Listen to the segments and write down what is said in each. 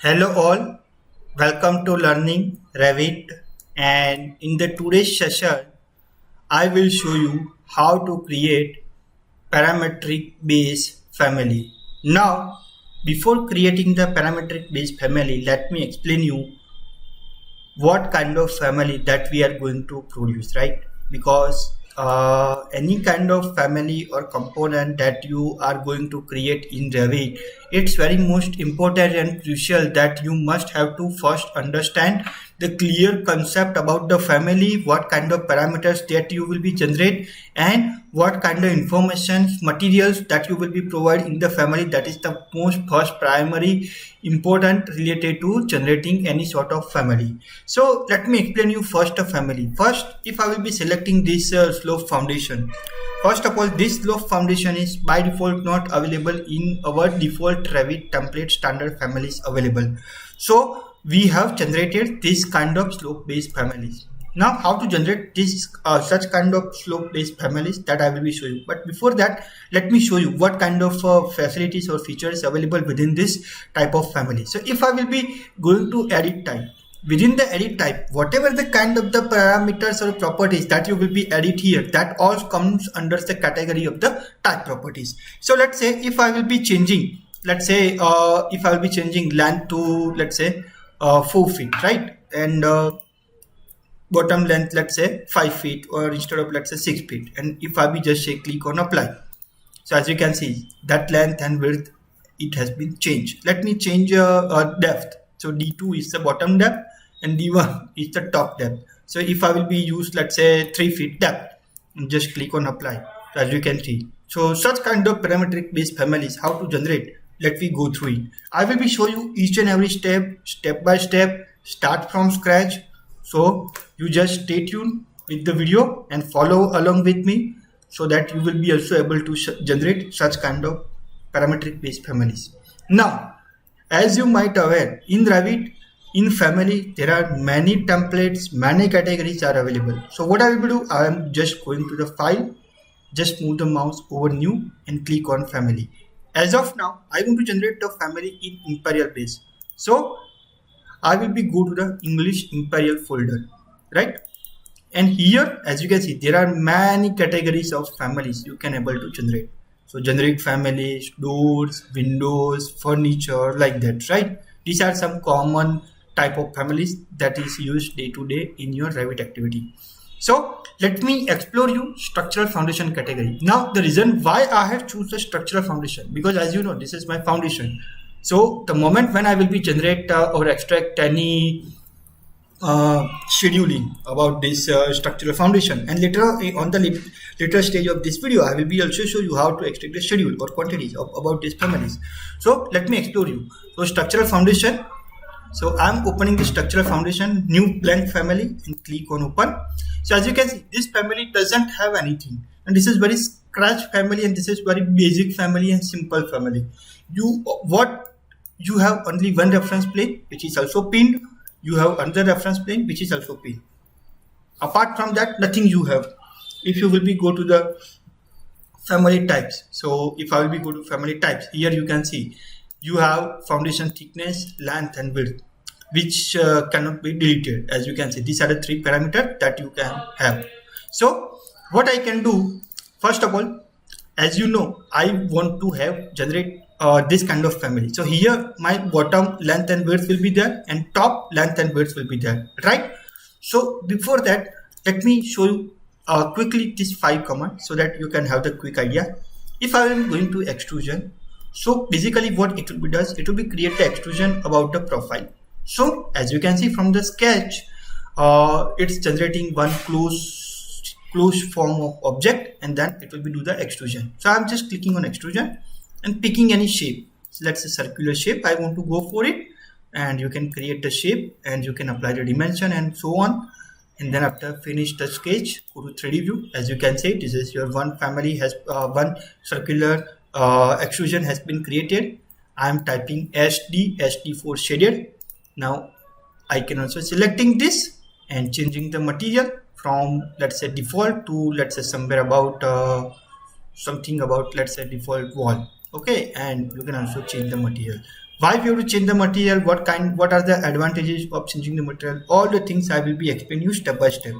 Hello all, welcome to learning Revit, and in the today's session I will show you how to create parametric base family. Now before creating the parametric base family, let me explain you what kind of family that we are going to produce, right? Because any kind of family or component that you are going to create in Revit, it's very most important and crucial that you must have to first understand the clear concept about the family, what kind of parameters that you will be generate, and what kind of information materials that you will be provide in the family. That is the most first primary important related to generating any sort of family. So let me explain you first a family. First, if I will be selecting this slope foundation, first of all, this slope foundation is by default not available in our default Revit template standard families available. So we have generated this kind of slope based families. Now how to generate this such kind of slope based families, that I will be showing you. But before that, let me show you what kind of facilities or features available within this type of family. So if I will be going to edit type, within the edit type, whatever the kind of the parameters or properties that you will be edit here, that all comes under the category of the type properties. So let's say if I will be changing, let's say if I will be changing length to, let's say 4 feet, right? And bottom length, let's say 5 feet, or instead of let's say 6 feet. And if I be just say click on apply, so as you can see that length and width, it has been changed. Let me change depth. So D2 is the bottom depth and D1 is the top depth. So if I will be used, let's say 3 feet depth, and just click on apply. So as you can see, so such kind of parametric based families, how to generate, let me go through it. I will be show you each and every step by step, start from scratch. So you just stay tuned with the video and follow along with me, so that you will be also able to generate such kind of parametric based families. Now, as you might aware, in Revit, in family, there are many templates, many categories are available. So what I will do, I am just going to the file, just move the mouse over new and click on family. As of now, I want to generate the family in Imperial base. So I will be go to the English Imperial folder, right? And here, as you can see, there are many categories of families you can able to generate. So generate families, doors, windows, furniture, like that, right? These are some common type of families that is used day to day in your Revit activity. So let me explore you structural foundation category. Now the reason why I have choose the structural foundation, because as you know, this is my foundation. So the moment when I will be generate or extract any scheduling about this structural foundation, and later on the later stage of this video, I will be also show you how to extract the schedule or quantities about these families. So let me explore you. So structural foundation. So I'm opening the structural foundation, new blank family, and click on open. So as you can see, this family doesn't have anything, and this is very scratch family, and this is very basic family and simple family. You have only one reference plane which is also pinned. You have another reference plane which is also pinned. Apart from that, nothing you have. If you will be go to the family types, so if I will be go to family types, here you can see you have foundation thickness, length and width, which cannot be deleted. As you can see, these are the three parameters that you can have. So what I can do, first of all, as you know, I want to have generate this kind of family. So here my bottom length and width will be there, and top length and width will be there, right? So before that, let me show you quickly this 5 commands so that you can have the quick idea. If I am going to extrusion, so basically what it will be does, it will be create the extrusion about the profile. So as you can see from the sketch, it's generating one closed form of object, and then it will be do the extrusion. So I'm just clicking on extrusion and picking any shape. So let's say circular shape, I want to go for it, and you can create the shape and you can apply the dimension and so on. And then after finish the sketch, go to 3D view. As you can see, this is your one family has one circular extrusion has been created. I am typing SD for shaded. Now I can also selecting this and changing the material from, let's say, default to, let's say, somewhere about something about, let's say, default wall. Okay, and you can also change the material. why we have to change the material, what are the advantages of changing the material, all the things I will be explaining you step by step.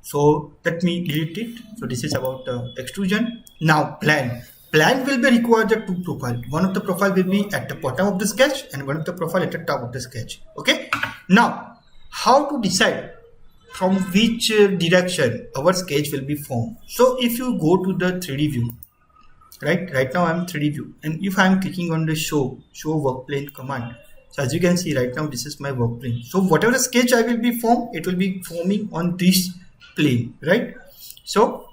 So let me delete it. So this is about extrusion. Now plan will be required the two profile. One of the profile will be at the bottom of the sketch and one of the profile at the top of the sketch. Okay. Now how to decide from which direction our sketch will be formed. So if you go to the 3D view, right now I'm 3D view, and if I'm clicking on the show work plane command, so as you can see right now this is my work plane. So whatever sketch I will be formed, it will be forming on this plane, right? So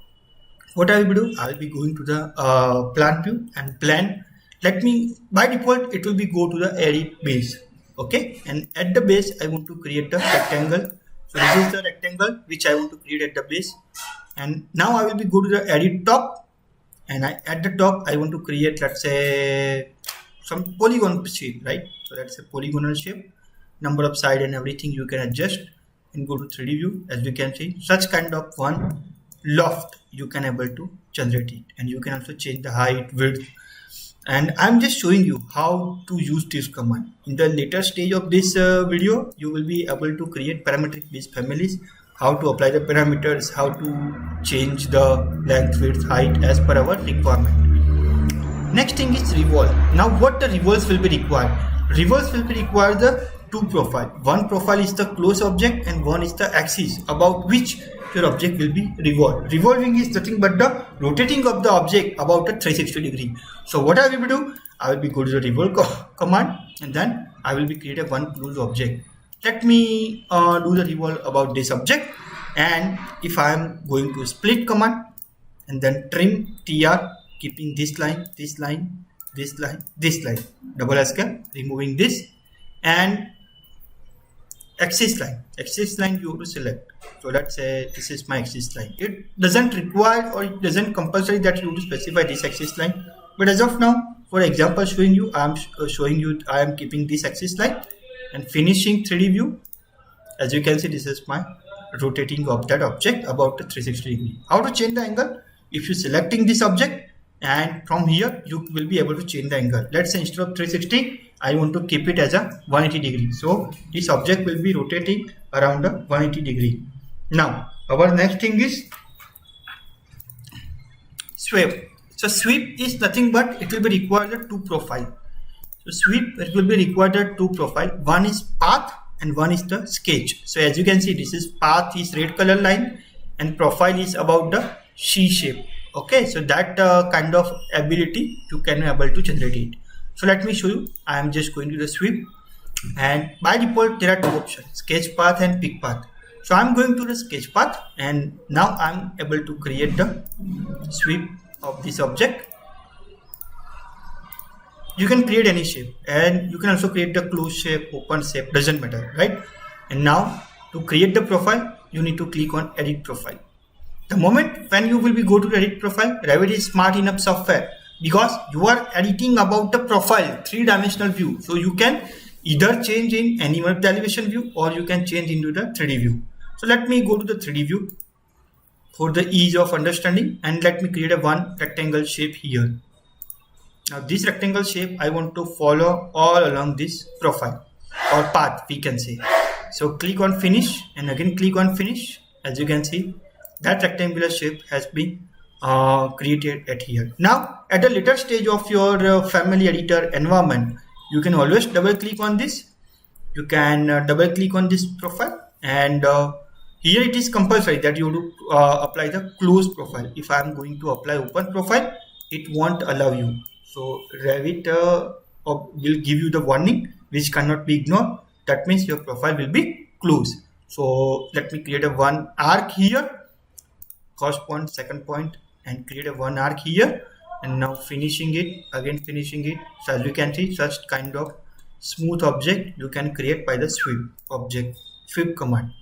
what I will do, I will be going to the plan view and plan. Let me, by default it will be go to the edit base. Okay, and at the base I want to create a rectangle. So this is the rectangle which I want to create at the base, and now I will be go to the edit top, and at the top I want to create, let's say, some polygon shape, right? So that's a polygonal shape, number of side and everything you can adjust, and go to 3D view. As you can see, such kind of one loft you can able to generate it, and you can also change the height, width, and I'm just showing you how to use this command. In the later stage of this video, you will be able to create parametric based families, how to apply the parameters, how to change the length, width, height as per our requirement. Next thing is revolve. Now what the revolves will be required? Revolves will be required the two profile. One profile is the close object and one is the axis about which your object will be revolved. Revolving is nothing but the rotating of the object about a 360 degree. So what I will do, I will be go to the revolve command, and then I will be create a one close object. Let me do the revolve about this object, and if I am going to split command and then trim tr, keeping this line, this line, this line, this line, double escape, removing this, and axis line you have to select. So let's say this is my axis line. It doesn't require or it doesn't compulsory that you have to specify this axis line, but as of now, for example showing you, I am keeping this axis line and finishing 3D view. As you can see, this is my rotating of that object about the 360 degree. How to change the angle? If you selecting this object, and from here you will be able to change the angle. Let's say instead of 360 I want to keep it as a 180 degree. So this object will be rotating around a 180 degree. Now our next thing is sweep. So sweep is nothing but it will be required two profile. So sweep, it will be required two profile. One is path and one is the sketch. So as you can see, this is path is red color line and profile is about the C shape. Okay, so that kind of ability you can be able to generate it. So let me show you. I am just going to the sweep, and by default there are two options, sketch path and pick path. So I'm going to the sketch path, and now I'm able to create the sweep of this object. You can create any shape, and you can also create the closed shape, open shape, doesn't matter, right? And now to create the profile, you need to click on edit profile. The moment when you will be go to the edit profile, Revit is smart enough software because you are editing about the profile, three-dimensional view. So you can either change in any one of the elevation view or you can change into the 3D view. So let me go to the 3D view for the ease of understanding, and let me create a one rectangle shape here. Now this rectangle shape I want to follow all along this profile or path we can say. So click on finish and again click on finish. As you can see, that rectangular shape has been created at here. Now at a later stage of your family editor environment, you can always double click on this. You can double click on this profile, and here it is compulsory that you do apply the close profile. If I am going to apply open profile, it won't allow you. So Revit will give you the warning which cannot be ignored. That means your profile will be closed. So let me create a one arc here, first point, second point, and create a one arc here, and now finishing it, again finishing it. So as you can see, such kind of smooth object you can create by the sweep command.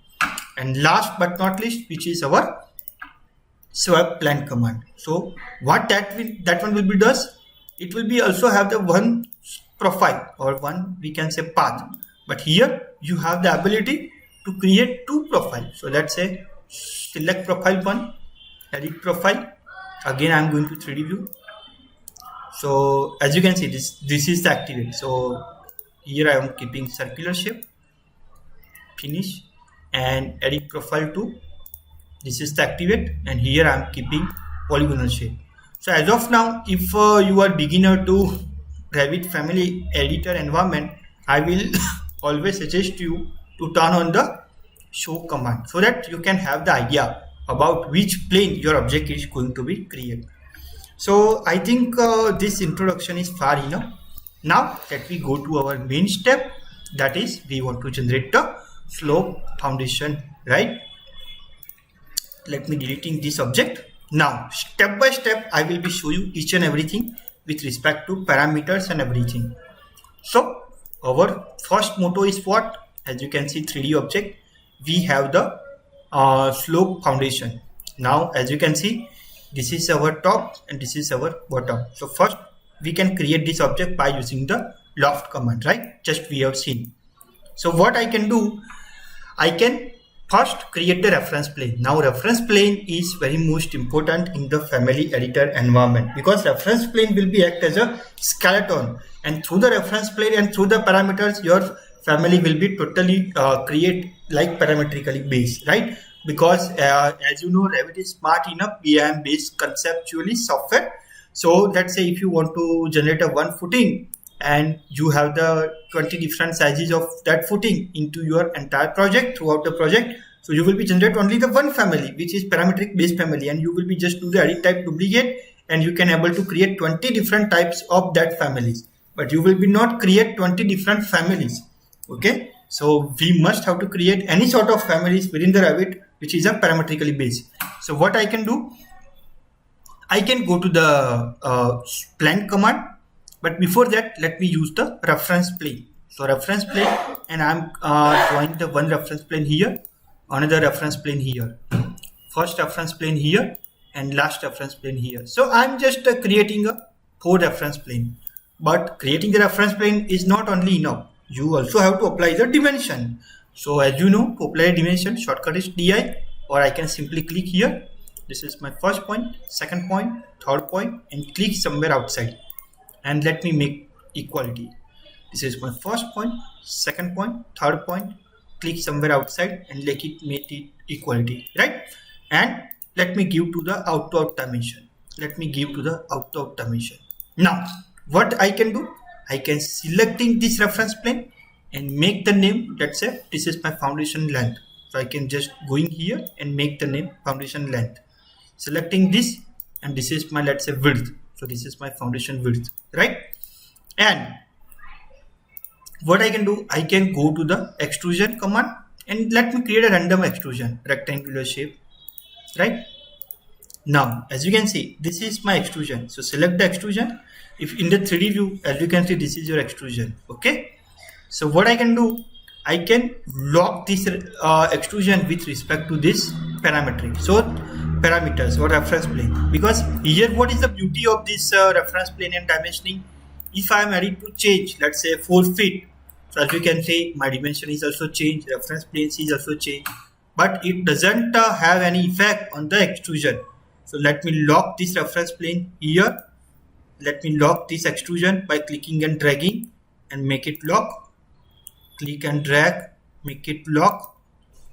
And last but not least, which is our sweep plan command. So what that one will be does, it will be also have the one profile or one we can say path, but here you have the ability to create two profiles. So let's say select profile 1, edit profile, again I'm going to 3D view. So as you can see, this is the activate. So Here I am keeping circular shape, finish, and edit profile to, this is the activate, and here I am keeping polygonal shape. So as of now, if you are beginner to Revit family editor environment, I will always suggest you to turn on the show command so that you can have the idea about which plane your object is going to be created. So I think this introduction is far enough. Now let me go to our main step, that is we want to generate the slope foundation, right? Let me deleting this object. Now step by step I will be show you each and everything with respect to parameters and everything. So our first motto is what? As you can see, 3D object, we have the slope foundation. Now as you can see, this is our top and this is our bottom. So first we can create this object by using the loft command, right? Just we have seen. So what I can do, I can first create the reference plane. Now reference plane is very most important in the family editor environment, because reference plane will be act as a skeleton, and through the reference plane and through the parameters your family will be totally create like parametrically based, right? Because as you know, Revit is smart enough BIM based conceptually software. So let's say if you want to generate a one footing and you have the 20 different sizes of that footing into your entire project throughout the project, so you will be generate only the one family, which is parametric based family, and you will be just do the edit type duplicate, and you can able to create 20 different types of that families, but you will be not create 20 different families. Okay, so we must have to create any sort of families within the Revit which is a parametrically based. So what I can do, I can go to the plan command, but before that let me use the reference plane. So reference plane, and I'm drawing the one reference plane here, another reference plane here, first reference plane here, and last reference plane here. So I'm just creating a 4 reference plane. But creating the reference plane is not only enough, you also have to apply the dimension. So as you know, to apply a dimension, shortcut is DI, or I can simply click here. This is my first point, second point, third point, and click somewhere outside, and let me make equality. This is my first point, second point, third point, click somewhere outside and make it equality, right? And let me give to the out dimension. Let me give to the out dimension. Now what I can do, I can selecting this reference plane and make the name, let's say this is my foundation length. So I can just go in here and make the name foundation length, selecting this, and this is my, let's say, width. So this is my foundation width, right? And what I can do, I can go to the extrusion command and let me create a random extrusion, rectangular shape, right? Now as you can see, this is my extrusion. So select the extrusion. If in the 3D view, as you can see, this is your extrusion. Okay, so what I can do, I can lock this extrusion with respect to this parametric, so parameters or reference plane. Because here what is the beauty of this reference plane and dimensioning, if I am ready to change, let's say 4 feet, so as you can see, my dimension is also changed, reference plane is also changed, but it doesn't have any effect on the extrusion. So let me lock this reference plane here. Let me lock this extrusion by clicking and dragging and make it lock. Click and drag, make it lock.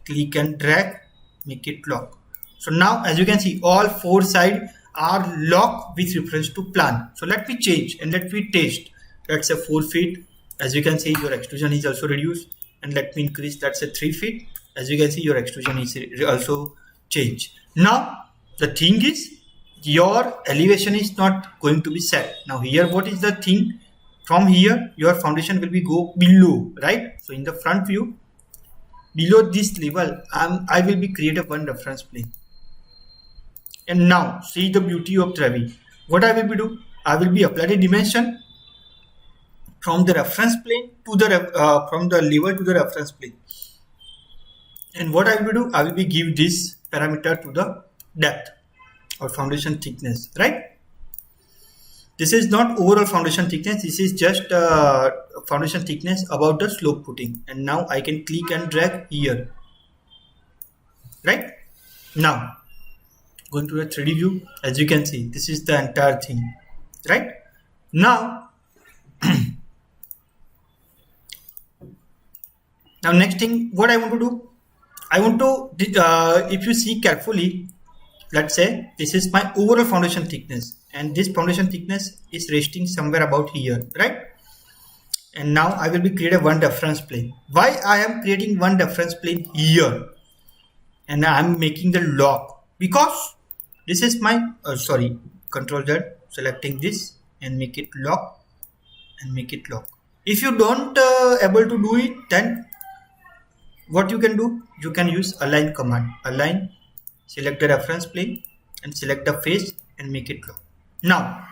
Click and drag, make it lock. So now as you can see, all 4 sides are locked with reference to plan. So let me change and let me test. Let's say 4 feet. As you can see, your extrusion is also reduced, and let me increase, let's say 3 feet. As you can see, your extrusion is also changed. Now the thing is, your elevation is not going to be set. Now here what is the thing, from here your foundation will be go below, right? So in the front view, below this level, I will be create a one reference plane. And now see the beauty of Revit. What I will be do, I will be apply the dimension from the reference plane to the from the level to the reference plane. And what I will do, I will be give this parameter to the depth or foundation thickness, right? This is not overall foundation thickness, this is just foundation thickness about the slope footing. And now I can click and drag here, right? Now going to the 3D view, as you can see, this is the entire thing, right? Now Now next thing, what I want to do, I want to, if you see carefully, let's say this is my overall foundation thickness, and this foundation thickness is resting somewhere about here, right? And now I will be create a one reference plane. Why I am creating one reference plane here, and I am making the lock? Because this is my sorry, Control Z, selecting this and make it lock and make it lock. If you don't able to do it, then what you can do, you can use align command. Align, select the reference plane and select the face and make it lock. Now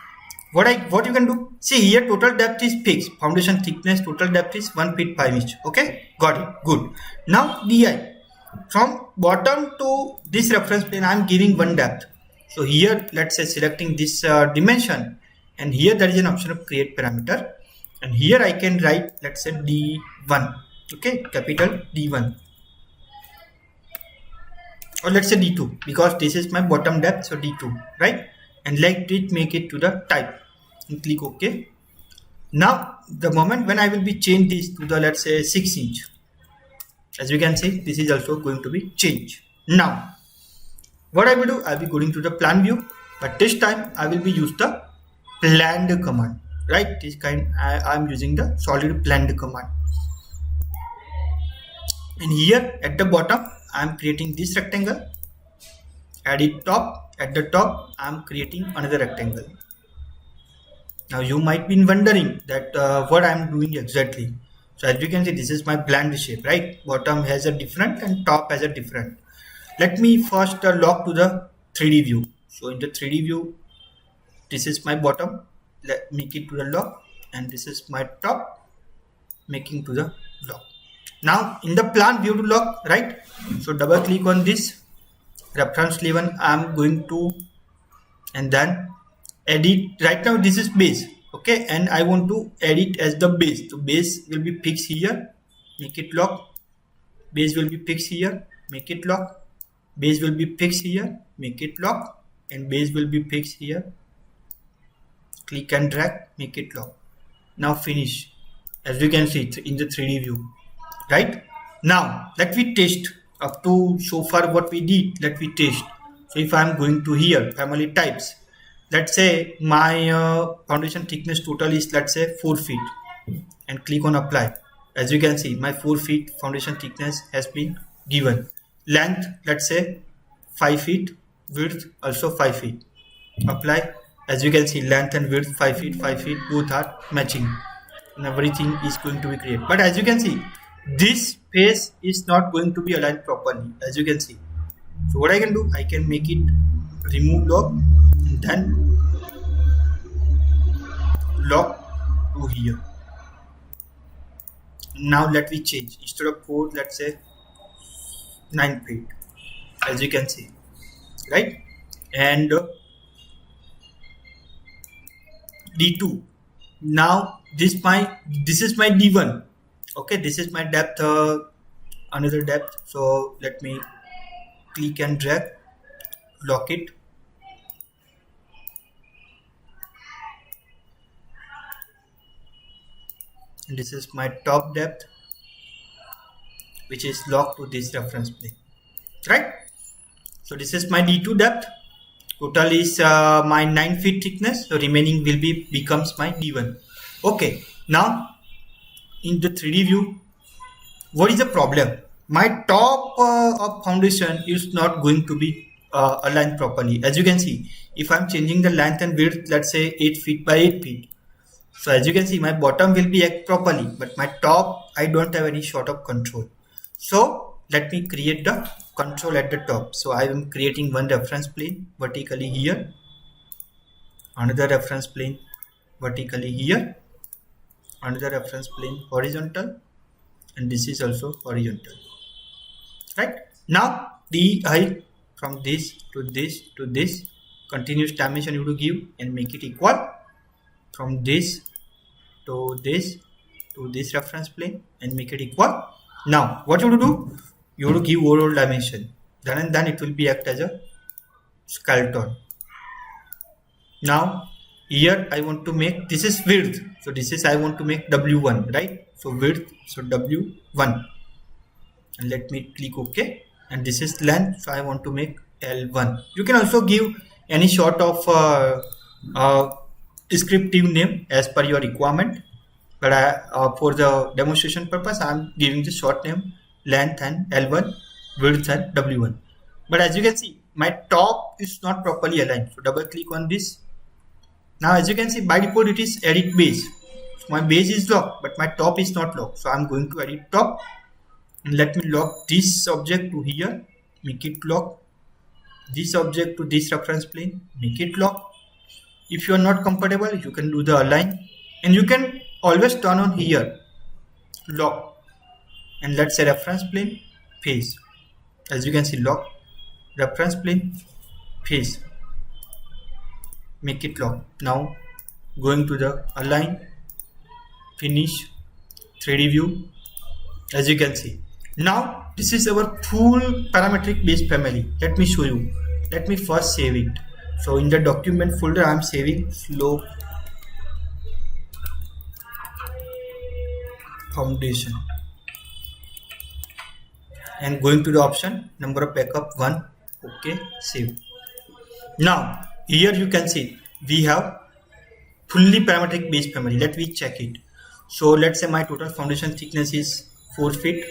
what you can do, see here total depth is fixed, foundation thickness total depth is 1 feet 5 inch. Okay, got it, good. Now di from bottom to this reference plane I am giving one depth. So here let's say selecting this dimension, and here there is an option of create parameter, and here I can write, let's say D1, okay, capital D1, or let's say D2 because this is my bottom depth, so D2, right? And let it make it to the type and click OK. Now the moment when I will be change this to the, let's say 6 inch, as you can see this is also going to be changed. Now what I will do, I will be going to the plan view, but this time I will be use the planned command, right? This kind I am using the solid planned command, and here at the bottom I am creating this rectangle. At it top, at the top I am creating another rectangle. Now you might be wondering that what I am doing exactly. So as you can see, this is my blend shape, right? Bottom has a different and top has a different. Let me first lock to the 3D view. So in the 3D view, this is my bottom, let make it to the lock, and this is my top, making to the lock. Now in the plan view to lock, right? So double click on this reference level, I am going to, and then edit. Right now this is base, okay, and I want to edit as the base. So base will be fixed here, make it lock. Base will be fixed here, make it lock. Base will be fixed here, make it lock, and base will be fixed here. Click and drag, make it lock. Now finish. As you can see in the 3D view, right? Now let me test up to so far what we did. Let me test. So if I am going to here, family types, let's say my foundation thickness total is, let's say 4 feet, and click on apply. As you can see, my 4 feet foundation thickness has been given. Length, let's say 5 feet, width also 5 feet. Apply. As you can see, length and width 5 feet, 5 feet, both are matching, and everything is going to be created. But as you can see, this face is not going to be aligned properly, as you can see. So what I can do, I can make it remove lock, and then lock to here. Now let me change, instead of 4, let's say 9 feet, as you can see, right? And D2. Now this is my D1, okay, this is my depth, another depth. So let me click and drag, lock it, and this is my top depth, which is locked to this reference plane, right? So this is my D2 depth. Total is my 9 feet thickness, so remaining will be becomes my D1. Okay, now in the 3D view, what is the problem? My top of foundation is not going to be aligned properly. As you can see, if I'm changing the length and width, let's say 8 feet by 8 feet, so as you can see, my bottom will be act properly, but my top, I don't have any sort of control. So let me create the control at the top. So I am creating one reference plane vertically here, another reference plane vertically here, another reference plane horizontal, and this is also horizontal, right? Now the height from this to this to this, continuous dimension you have to give and make it equal from this to this to this reference plane and make it equal. Now what you have to do, you have to give overall dimension, then it will be act as a skeleton. Now here I want to make, this is width, so this is I want to make W1, right? So width, so W1, and let me click OK. And this is length, so I want to make L1. You can also give any sort of descriptive name as per your requirement, but for the demonstration purpose I am giving the short name length and L1, width and W1. But as you can see, my top is not properly aligned, so double click on this. Now as you can see, by default it is edit base. So my base is locked, but my top is not locked, so I am going to edit top, and let me lock this object to here, make it lock. This object to this reference plane, make it lock. If you are not comfortable, you can do the align, and you can always turn on here lock, and let's say reference plane face. As you can see, lock, reference plane face, make it lock. Now going to the align, finish, 3D view. As you can see, now this is our full parametric base family. Let me show you. Let me first save it. So in the document folder I am saving slope foundation, and going to the option number of backup 1. Okay, save. Now here you can see we have fully parametric base family. Let me check it. So let's say my total foundation thickness is 4 feet.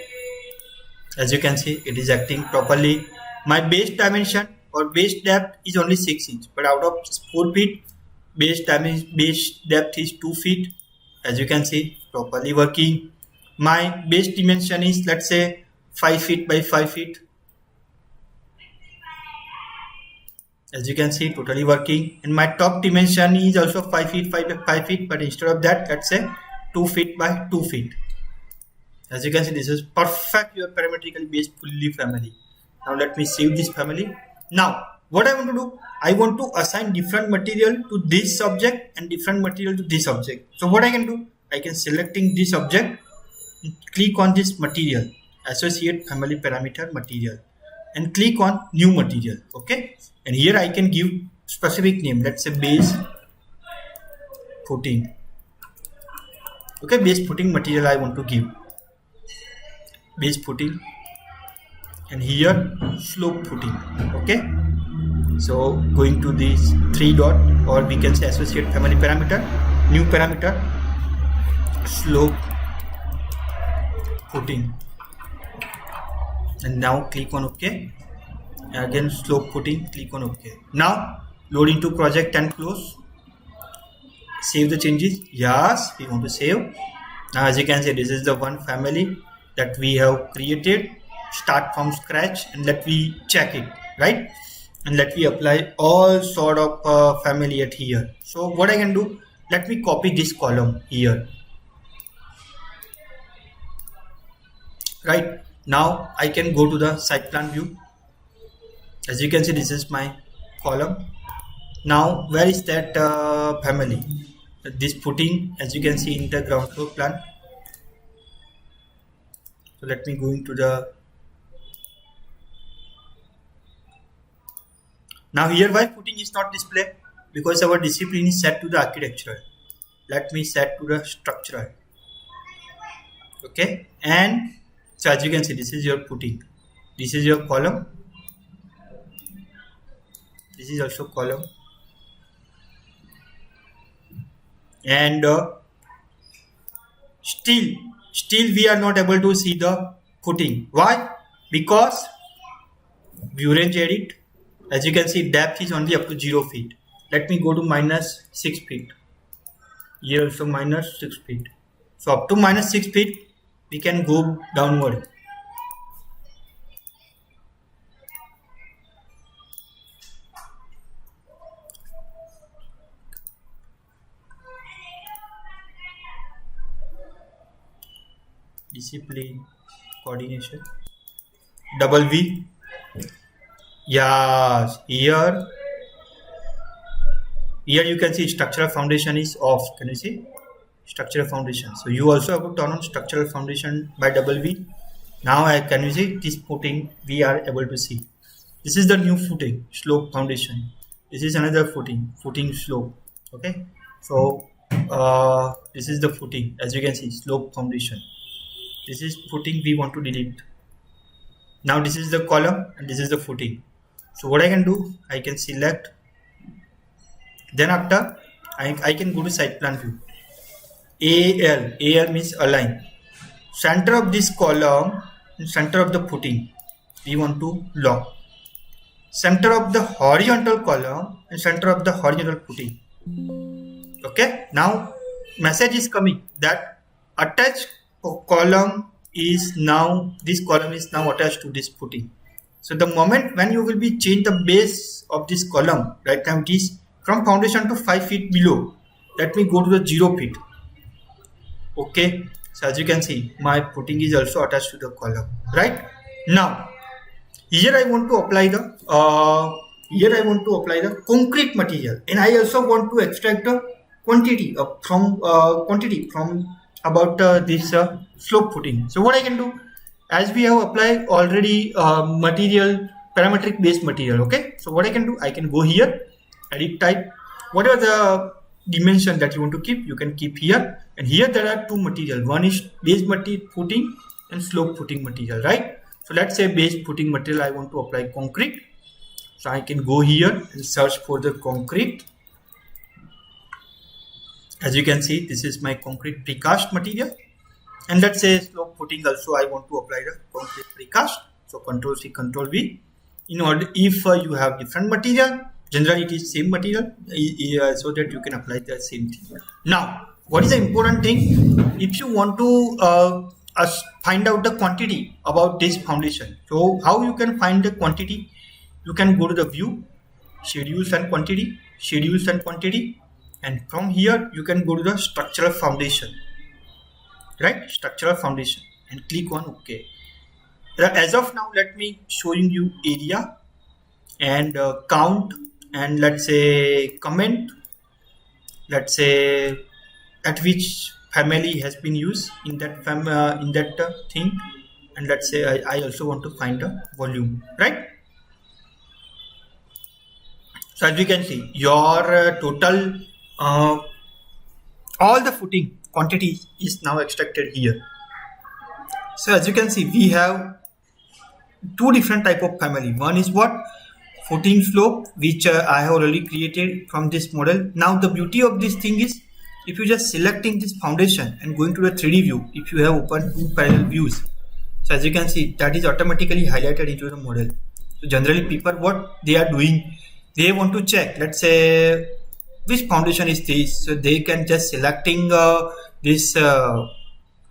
As you can see, it is acting properly. My base dimension or base depth is only 6 inch, but out of 4 feet, base depth is 2 feet. As you can see, properly working. My base dimension is, let's say, 5 feet by 5 feet. As you can see, totally working. And my top dimension is also 5 feet, 5 feet, but instead of that, let's say 2 feet by 2 feet. As you can see, this is perfect your parametrically based fully family. Now let me save this family. Now what I want to do, I want to assign different material to this object and different material to this object. So what I can do, I can selecting this object, click on this material, associate family parameter material, and click on new material. Okay, and here I can give specific name, let's say base footing. Okay, base footing material I want to give base footing, and here slope footing. Okay, so going to this 3 dot, or we can say associate family parameter, new parameter, slope footing, and now click on OK. Again slope footing, click on OK. Now load into project and close. Save the changes. Yes, we want to save. Now as you can see, this is the one family that we have created, start from scratch, and let me check it, right? And let me apply all sort of family at here. So what I can do, let me copy this column here. Right now I can go to the site plan view. As you can see, this is my column. Now where is that family? This footing, as you can see in the ground floor plan. So let me go into the, now here why footing is not displayed, because our discipline is set to the architectural. Let me set to the structural. Okay, and so as you can see, this is your footing, this is your column, this is also column, and still we are not able to see the footing. Why? Because view range edit, as you can see, depth is only up to 0 feet. Let me go to minus 6 feet. Here also minus 6 feet. So up to minus 6 feet we can go downward. Discipline, coordination, double V. Yes, here you can see structural foundation is off. Can you see structural foundation? So you also have to turn on structural foundation by double V. Now can you see this footing we are able to see. This is the new footing, slope foundation. This is another footing slope. Okay, so this is the footing, as you can see, slope foundation. This is footing we want to delete. Now this is the column and this is the footing. So what I can do, I can select. Then after I can go to site plan view. AL means align. Center of this column and center of the footing we want to lock. Center of the horizontal column and center of the horizontal footing. Okay, now message is coming that attached column is now, this column is now attached to this footing. So the moment when you will be change the base of this column, right now it is from foundation to 5 feet below. Let me go to the 0 feet. Okay, so as you can see, my footing is also attached to the column. Right now, here I want to apply the concrete material, and I also want to extract the quantity from about this slope footing. So what I can do, as we have applied already material, parametric based material. Okay, so what I can do, I can go here, edit type, whatever the dimension that you want to keep, you can keep here. And here there are two material, one is base material footing and slope footing material, right? So let's say base footing material I want to apply concrete. So I can go here and search for the concrete. As you can see, this is my concrete precast material. And let's say slope footing also I want to apply the concrete precast. So Control C, Control V. In order, if you have different material, generally it is same material, so that you can apply the same thing. Now, what is the important thing? If you want to find out the quantity about this foundation, so how you can find the quantity? You can go to the view, schedules and quantity, and from here you can go to the structural foundation, right? Structural foundation, and click on OK. As of now, let me showing you area and count, and let's say comment, let's say at which family has been used in that thing, and let's say I also want to find a volume, right? So as you can see, your total all the footing quantity is now extracted here. So as you can see, we have two different type of family. One is what? Footing slope, which I have already created from this model. Now the beauty of this thing is, if you just selecting this foundation and going to the 3D view, if you have opened two parallel views, so as you can see, that is automatically highlighted into the model. So generally people, what they are doing, they want to check, let's say which foundation is this, so they can just selecting this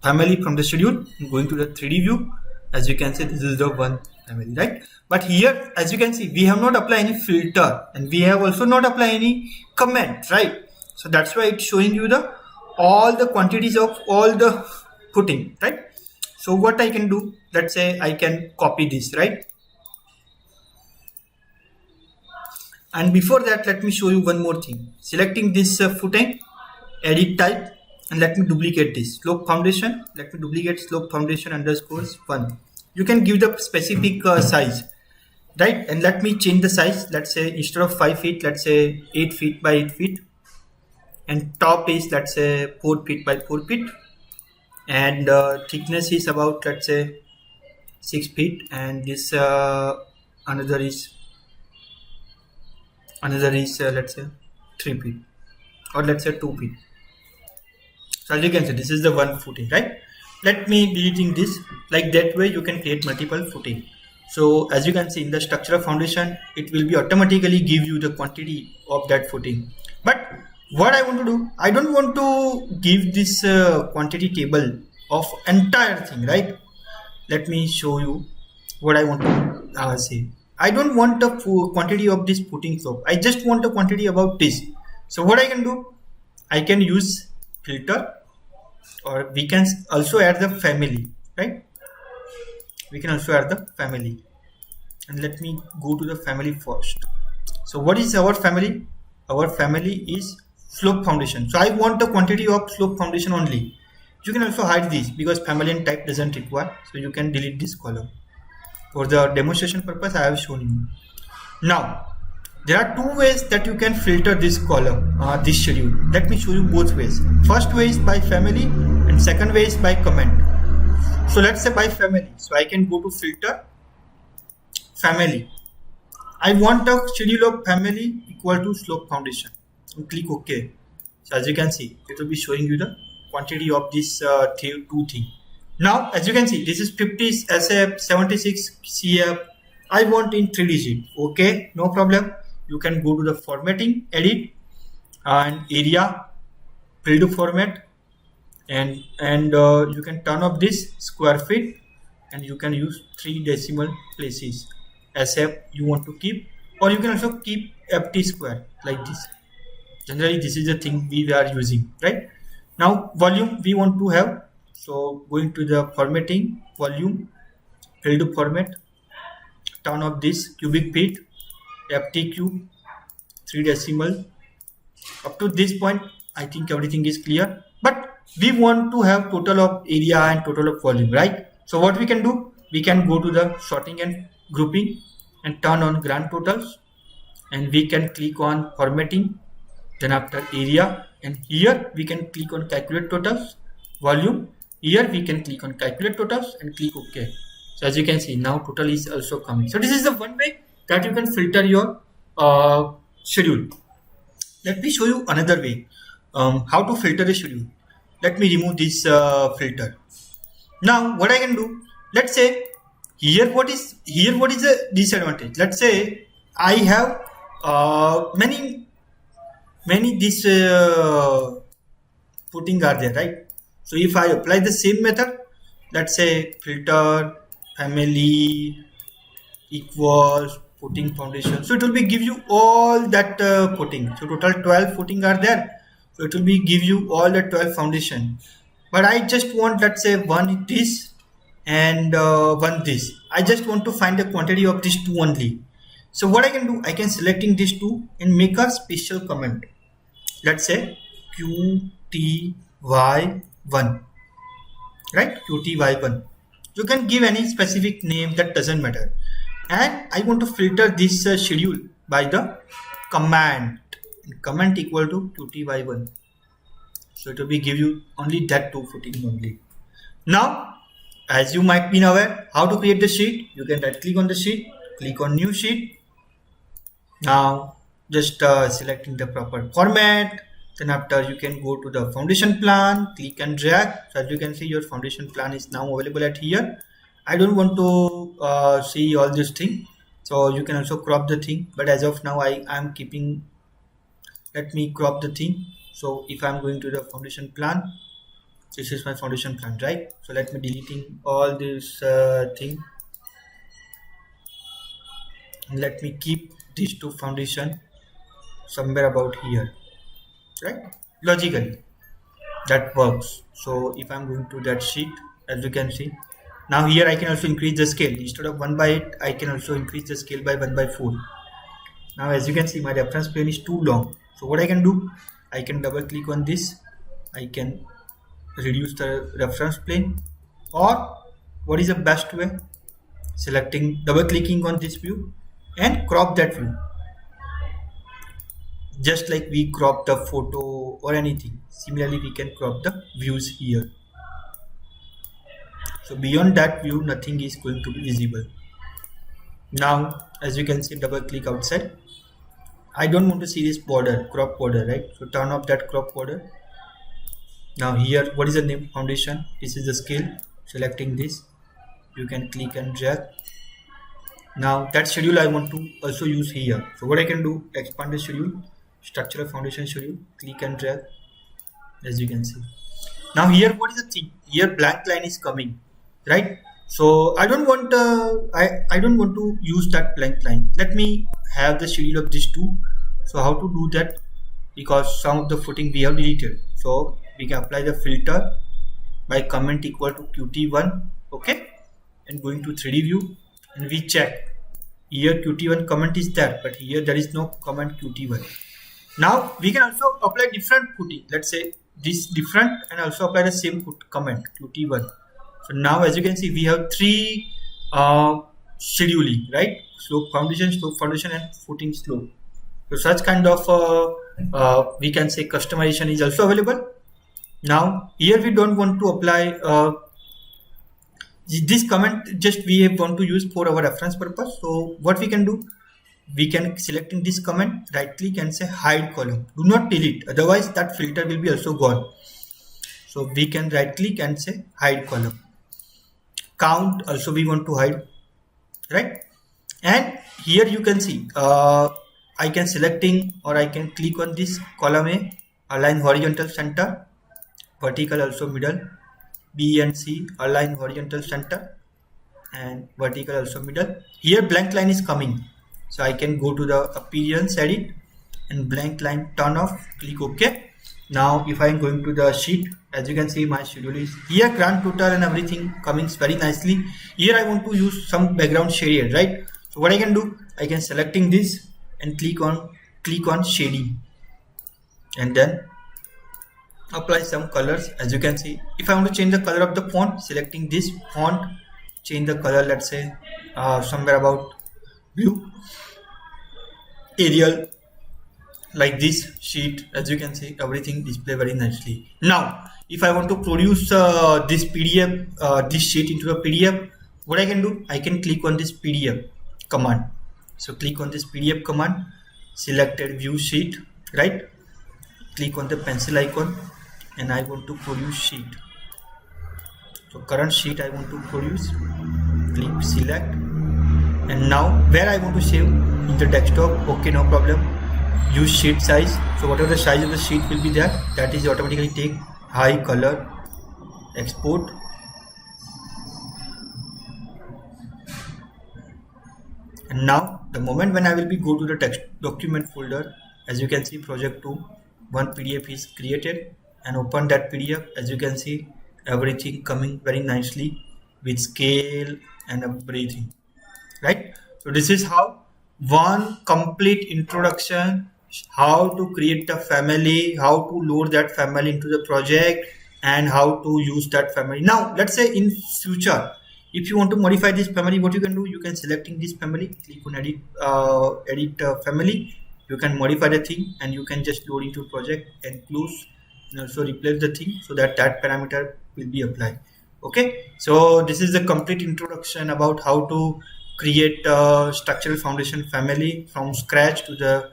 family from the schedule, going to the 3D view. As you can see, this is the one family, right? But here, as you can see, we have not applied any filter, and we have also not applied any comment, right? So that's why it's showing you the all the quantities of all the footing, right? So what I can do, let's say I can copy this, right? And before that, let me show you one more thing. Selecting this footing, edit type, and let me duplicate this slope foundation. Let me duplicate slope foundation underscores 1. You can give the specific size, right? And let me change the size. Let's say instead of 5 feet, let's say 8 feet by 8 feet. And top is, let's say 4 feet by 4 feet. And thickness is about, let's say 6 feet. And this another is let's say 3 feet, or let's say 2 feet. So as you can see, this is the one footing, right? Let me deleting this. Like that way you can create multiple footing. So as you can see, in the structural foundation, it will be automatically give you the quantity of that footing. But what I want to do, I don't want to give this quantity table of entire thing, right? Let me show you what I want to say. I don't want the quantity of this footing slope. I just want a quantity about this. So what I can do, I can use filter, or we can also add the family, right? We can also add the family, and let me go to the family first. So what is our family? Our family is slope foundation. So I want the quantity of slope foundation only. You can also hide this because family and type doesn't require, so you can delete this column. For the demonstration purpose, I have shown you. Now there are two ways that you can filter this column, this schedule. Let me show you both ways. First way is by family, and second way is by comment. So let's say by family. So I can go to filter, family. I want a schedule of family equal to slope foundation. And click OK. So as you can see, it will be showing you the quantity of this two thing. Now, as you can see, this is 50 SF, 76 CF. I want in 3 digit. Okay, no problem. You can go to the formatting, edit, and area, field format, and you can turn off this square feet, and you can use 3 decimal places. SF you want to keep, or you can also keep FT square like this. Generally, this is the thing we are using, right? Now, volume we want to have. So going to the formatting, volume, field format, turn off this cubic feet, FT cube, 3 decimal. Up to this point, I think everything is clear. But we want to have total of area and total of volume, right? So what we can do, we can go to the sorting and grouping and turn on grand totals, and we can click on formatting, then after area, and here we can click on calculate totals, volume. Here we can click on calculate totals and click OK. So as you can see, now total is also coming. So this is the one way that you can filter your schedule. Let me show you another way how to filter a schedule. Let me remove this filter. Now what I can do, let's say here what is the disadvantage. Let's say I have many this putting are there, right? So if I apply the same method, let's say filter family equals putting foundation, so it will be give you all that putting. So total 12 putting are there, so it will be give you all the 12 foundation. But I just want, let's say, one this and one this. I just want to find the quantity of these two only. So what I can do, I can selecting these two and make a special comment. Let's say QTY1, right? QTY1. You can give any specific name, that doesn't matter. And I want to filter this schedule by the command. Command equal to QTY1. So it will be give you only that two footing only. Now, as you might be aware, how to create the sheet, you can right click on the sheet, click on new sheet. Now just selecting the proper format, then after you can go to the foundation plan, click and drag. So as you can see, your foundation plan is now available at here. I don't want to see all this thing, so you can also crop the thing, but as of now I am keeping, let me crop the thing. So if I'm going to the foundation plan, this is my foundation plan, right? So let me deleting all this thing, and let me keep these two foundation somewhere about here, right? Logically that works. So if I'm going to that sheet, as you can see, now here I can also increase the scale. Instead of 1/8, I can also increase the scale by 1/4. Now as you can see, my reference plane is too long. So what I can do, I can double click on this, I can reduce the reference plane, or what is the best way, selecting, double clicking on this view and crop that view, just like we crop the photo or anything. Similarly we can crop the views here. So beyond that view, nothing is going to be visible. Now as you can see, double click outside. I don't want to see this border, crop border, right? So turn off that crop border. Now here, what is the name? Foundation. This is the scale. Selecting this, you can click and drag. Now that schedule I want to also use here. So what I can do, expand the schedule, structural foundation schedule, click and drag, as you can see. Now here, what is the thing? Here blank line is coming, right? So I don't want I don't want to use that blank line. Let me have the schedule of these two. So how to do that? Because some of the footing we have deleted. So we can apply the filter by comment equal to QT1, okay, and going to 3D view, and we check here QT1 comment is there, but here there is no comment QT1. Now we can also apply different footing. Let's say this different, and also apply the same comment QT1. So now as you can see, we have 3 scheduling, right? Slope foundation and footing slope. So such kind of we can say customization is also available. Now here we don't want to apply this comment just we want to use for our reference purpose. So what we can do, we can selecting this comment, right click and say hide column. Do not delete, otherwise that filter will be also gone. So we can right click and say hide column. Count also we want to hide, right? And here you can see I can selecting or I can click on this column A, align horizontal center, vertical also middle, B and C align horizontal center and vertical also middle. Here blank line is coming, so I can go to the appearance edit and blank line turn off, click OK. Now if I am going to the sheet, as you can see my schedule is here, grand total and everything coming very nicely. Here I want to use some background shade, right? So what I can do, I can selecting this and click on shading and then apply some colors. As you can see, if I want to change the color of the font, selecting this font, change the color, let's say somewhere about blue, Arial, like this sheet. As you can see, everything display very nicely. Now if I want to produce this PDF, this sheet into a PDF, what I can do, I can click on this PDF command. So click on this PDF command, selected view sheet, right? Click on the pencil icon and I want to produce sheet. So current sheet I want to produce, click select, and now where I want to save, in the desktop. Okay, no problem. Use sheet size, so whatever the size of the sheet will be there, that is automatically take high color, export, and now the moment when I will be go to the text document folder, as you can see project 2, one PDF is created and open that PDF. As you can see, everything coming very nicely with scale and everything, right? So this is how one complete introduction, how to create a family, how to load that family into the project, and how to use that family. Now let's say in future, if you want to modify this family, what you can do, you can selecting this family, click on edit family, you can modify the thing and you can just load into project and close, and also replace the thing so that that parameter will be applied. Okay, so this is the complete introduction about how to create a structural foundation family from scratch to the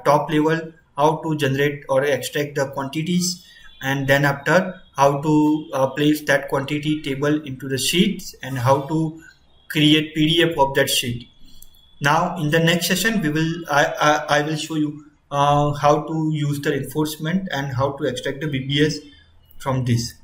top level, how to generate or extract the quantities, and then after how to place that quantity table into the sheets and how to create PDF of that sheet. Now in the next session we will I will show you how to use the reinforcement and how to extract the BBS from this.